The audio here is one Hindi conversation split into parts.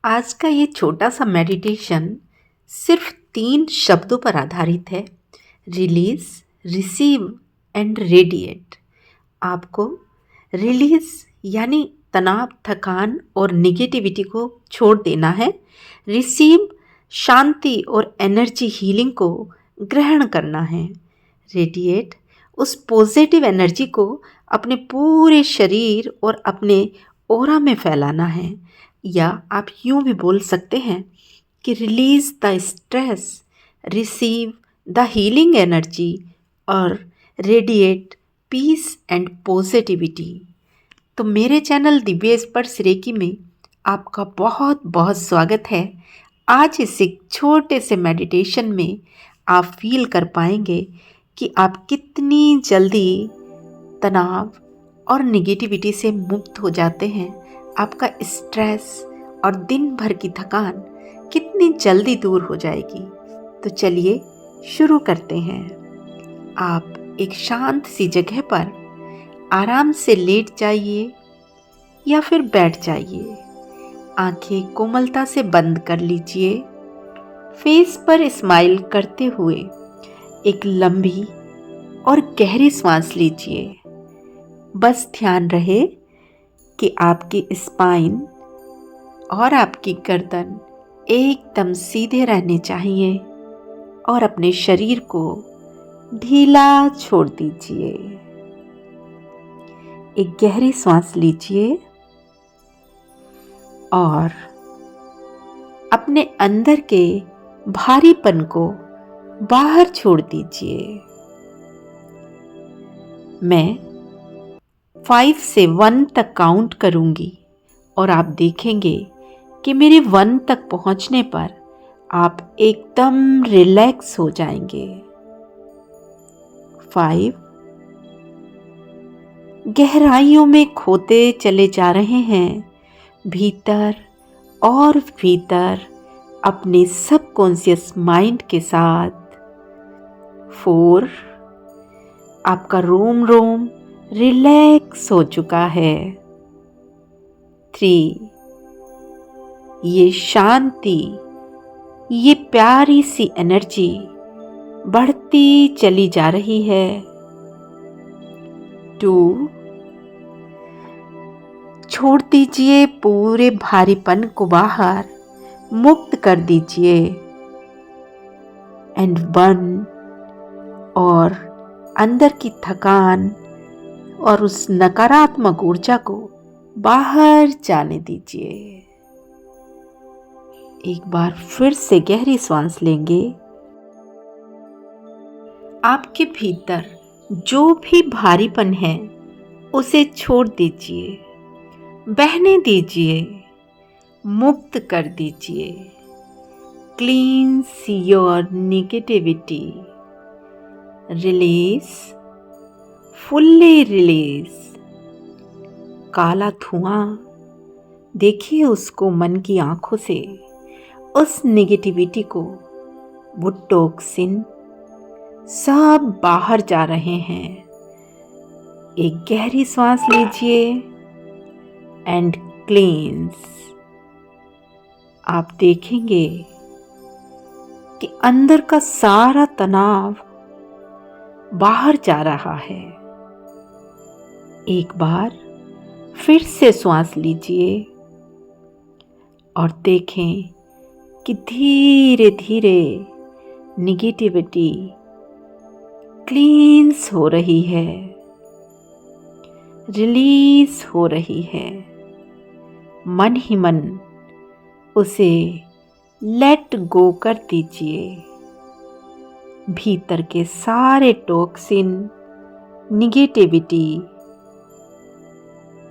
आज का ये छोटा सा मेडिटेशन सिर्फ 3 शब्दों पर आधारित है। Release, receive and radiate. आपको रिलीज यानी तनाव, थकान और निगेटिविटी को छोड़ देना है। रिसीव शांति और एनर्जी हीलिंग को ग्रहण करना है। रेडिएट उस पॉजिटिव एनर्जी को अपने पूरे शरीर और अपने ऑरा में फैलाना है। या आप यूं भी बोल सकते हैं कि release the stress, receive the healing energy और रेडिएट पीस एंड पॉजिटिविटी। तो मेरे चैनल दिव्य स्पर्श रेकी में आपका बहुत बहुत स्वागत है। आज इस एक छोटे से मेडिटेशन में आप फील कर पाएंगे कि आप कितनी जल्दी तनाव और निगेटिविटी से मुक्त हो जाते हैं। आपका स्ट्रेस और दिन भर की थकान कितनी जल्दी दूर हो जाएगी। तो चलिए शुरू करते हैं। आप एक शांत सी जगह पर आराम से लेट जाइए या फिर बैठ जाइए। आंखें कोमलता से बंद कर लीजिए। फेस पर स्माइल करते हुए एक लंबी और गहरी सांस लीजिए। बस ध्यान रहे कि आपकी स्पाइन और आपकी गर्दन एकदम सीधे रहने चाहिए और अपने शरीर को ढीला छोड़ दीजिए। एक गहरी सांस लीजिए और अपने अंदर के भारीपन को बाहर छोड़ दीजिए। मैं 5 से 1 तक काउंट करूंगी और आप देखेंगे कि मेरे 1 तक पहुंचने पर आप एकदम रिलैक्स हो जाएंगे। 5। गहराइयों में खोते चले जा रहे हैं, भीतर और भीतर अपने सबकॉन्शियस माइंड के साथ। 4। आपका रोम रोम रिलैक्स हो चुका है। 3। ये शांति, ये प्यारी सी एनर्जी बढ़ती चली जा रही है। 2। छोड़ दीजिए पूरे भारीपन को बाहर, मुक्त कर दीजिए। एंड 1। और अंदर की थकान और उस नकारात्मक ऊर्जा को बाहर जाने दीजिए। एक बार फिर से गहरी सांस लेंगे। आपके भीतर जो भी भारीपन है उसे छोड़ दीजिए, बहने दीजिए, मुक्त कर दीजिए। क्लींस your negativity. Release, fully release. काला धुआं, देखिए उसको मन की आंखों से, उस नेगेटिविटी को, वो टॉक्सिन सब बाहर जा रहे हैं। एक गहरी सांस लीजिए एंड क्लींस। आप देखेंगे कि अंदर का सारा तनाव बाहर जा रहा है। एक बार फिर से सांस लीजिए और देखें कि धीरे धीरे निगेटिविटी क्लींस हो रही है, रिलीज हो रही है। मन ही मन उसे लेट गो कर दीजिए। भीतर के सारे टॉक्सिन, निगेटिविटी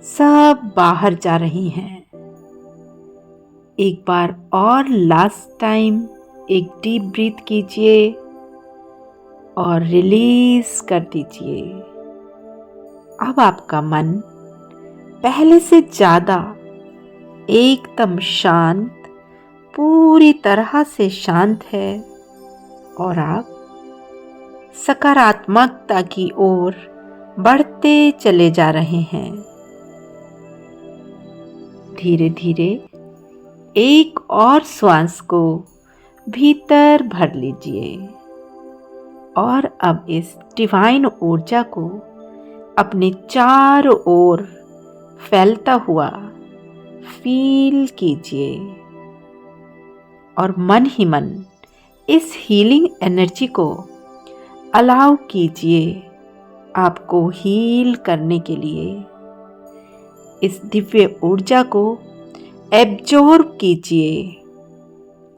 सब बाहर जा रही हैं। एक बार और लास्ट टाइम एक डीप ब्रीथ कीजिए और रिलीज कर दीजिए। अब आपका मन पहले से ज़्यादा एकदम शांत, पूरी तरह से शांत है और आप सकारात्मकता की ओर बढ़ते चले जा रहे हैं। धीरे धीरे एक और श्वास को भीतर भर लीजिए और अब इस डिवाइन ऊर्जा को अपने चारों ओर फैलता हुआ फील कीजिए और मन ही मन इस हीलिंग एनर्जी को अलाउ कीजिए आपको हील करने के लिए। इस दिव्य ऊर्जा को एब्जॉर्ब कीजिए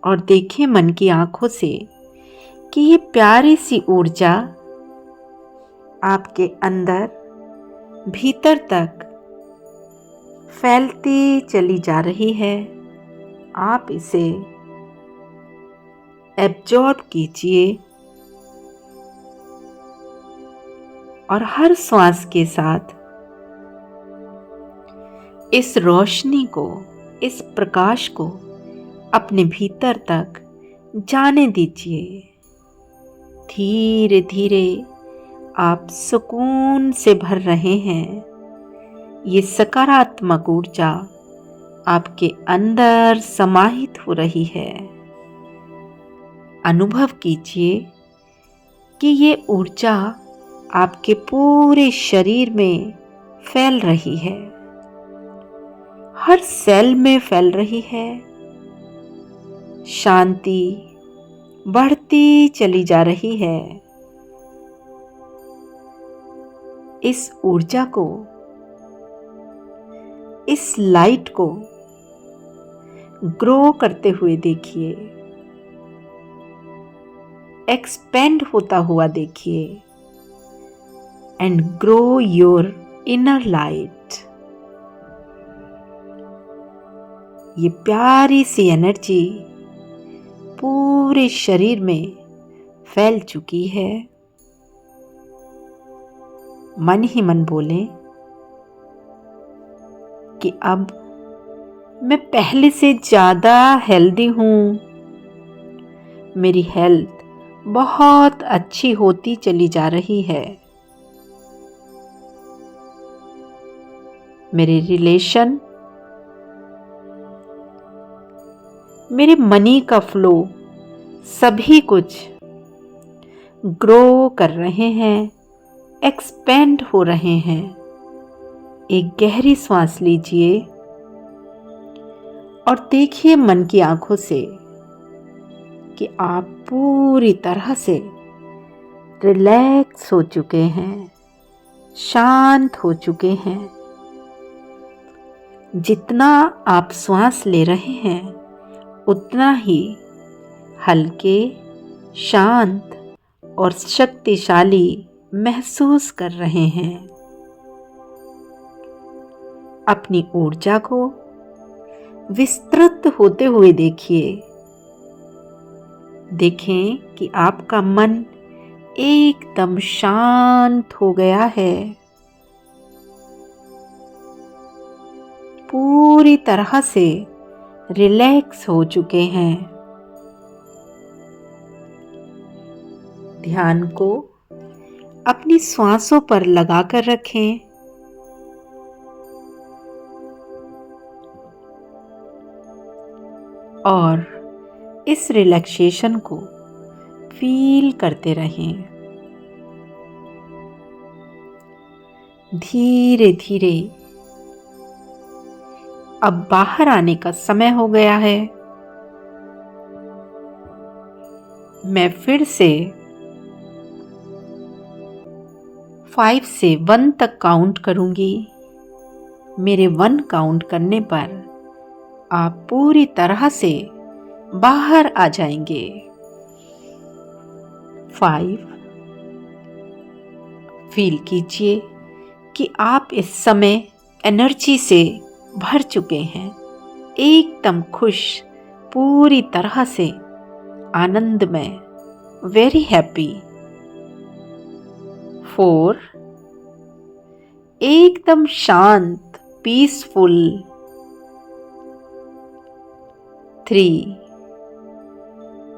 और देखिए मन की आंखों से कि ये प्यारी सी ऊर्जा आपके अंदर भीतर तक फैलती चली जा रही है। आप इसे एब्जॉर्ब कीजिए और हर श्वास के साथ इस रोशनी को, इस प्रकाश को अपने भीतर तक जाने दीजिए। धीरे धीरे आप सुकून से भर रहे हैं। ये सकारात्मक ऊर्जा आपके अंदर समाहित हो रही है। अनुभव कीजिए कि ये ऊर्जा आपके पूरे शरीर में फैल रही है, हर सेल में फैल रही है। शांति बढ़ती चली जा रही है। इस ऊर्जा को, इस लाइट को ग्रो करते हुए देखिए, एक्सपेंड होता हुआ देखिए and grow your inner light. ये प्यारी सी एनर्जी पूरे शरीर में फैल चुकी है। मन ही मन बोलें कि अब मैं पहले से ज़्यादा हेल्दी हूँ। मेरी हेल्थ बहुत अच्छी होती चली जा रही है। मेरे रिलेशन, मेरे मनी का फ्लो, सभी कुछ ग्रो कर रहे हैं, एक्सपेंड हो रहे हैं। एक गहरी सांस लीजिए और देखिए मन की आंखों से कि आप पूरी तरह से रिलैक्स हो चुके हैं, शांत हो चुके हैं। जितना आप सांस ले रहे हैं उतना ही हल्के, शांत और शक्तिशाली महसूस कर रहे हैं। अपनी ऊर्जा को विस्तृत होते हुए देखिए। देखें कि आपका मन एकदम शांत हो गया है, पूरी तरह से रिलैक्स हो चुके हैं। ध्यान को अपनी श्वासों पर लगाकर रखें और इस रिलैक्सेशन को फील करते रहें। धीरे धीरे अब बाहर आने का समय हो गया है। मैं फिर से 5 से 1 तक काउंट करूंगी। मेरे 1 काउंट करने पर आप पूरी तरह से बाहर आ जाएंगे। 5। फील कीजिए कि आप इस समय एनर्जी से भर चुके हैं, एकदम खुश, पूरी तरह से आनंदमय, वेरी हैप्पी। 4। एकदम शांत, पीसफुल। 3।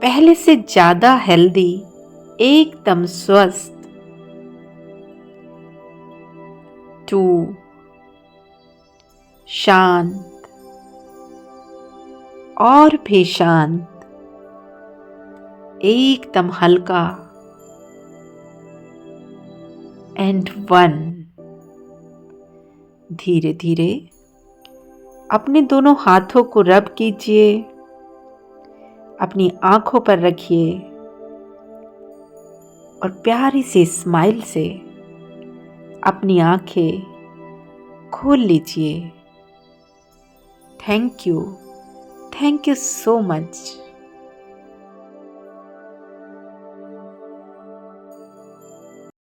पहले से ज्यादा हेल्दी, एकदम स्वस्थ। 2। शांत और भी शांत, एकदम हल्का। एंड 1। धीरे धीरे अपने दोनों हाथों को रब कीजिए, अपनी आंखों पर रखिए और प्यारी सी स्माइल से अपनी आंखें खोल लीजिए। Thank you so much.